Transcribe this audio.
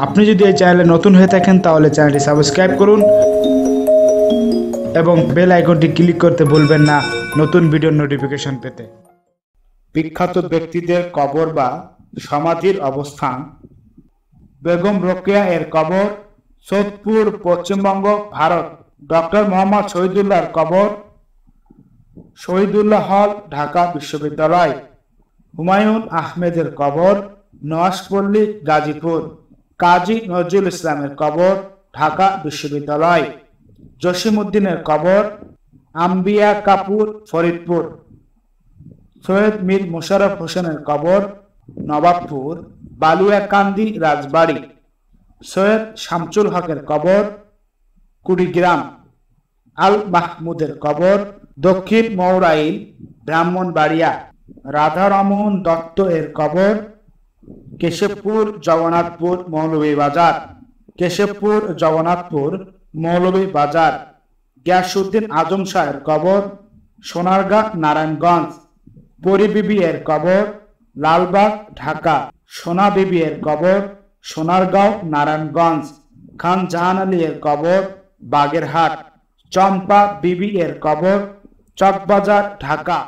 আপনি যদি এই চ্যানেলে নতুন হয়ে থাকেন তাহলে চ্যানেলটি সাবস্ক্রাইব করুন এবং বেল আইকনটি ক্লিক করতে ভুলবেন না নতুন ভিডিওর নোটিফিকেশন পেতে। বিখ্যাত ব্যক্তিদের কবর বা সমাধির অবস্থান। বেগম রোকেয়া এর কবর সোদপুর, পশ্চিমবঙ্গ, ভারত। ডক্টর মোহাম্মদ শহীদুল্লাহর কবর শহীদুল্লাহ হল, ঢাকা বিশ্ববিদ্যালয়। হুমায়ুন আহমেদের কবর নওয়াজপল্লী, গাজীপুর। কাজী নজরুল ইসলামের কবর ঢাকা বিশ্ববিদ্যালয়। জসিমউদ্দিনের কবর আম্বিয়া কাপুর, ফরিদপুর। সৈয়দ মীর মোশাররফ হোসেনের কবর নবাবপুর, বালুয়াকান্দি, রাজবাড়ী। সৈয়দ শামসুল হকের কবর কুড়িগ্রাম। আল মাহমুদের কবর দক্ষিণ মৌরাইল, ব্রাহ্মণবাড়িয়া। রাধারমোহন দত্ত এর কবর কেশবপুর, জগন্নাথপুর, মৌলভীবাজার। কেশবপুর, জগন্নাথপুর, মৌলভীবাজার। গিয়াসউদ্দিন আজম শাহের কবর সোনারগাঁ, নারায়ণগঞ্জ। পরি বিবি এর কবর লালবাগ, ঢাকা। সোনা বিবি এর কবর সোনারগাঁও, নারায়ণগঞ্জ। খান জাহান আলী এর কবর বাগেরহাট। চম্পা বিবি এর কবর চকবাজার, ঢাকা।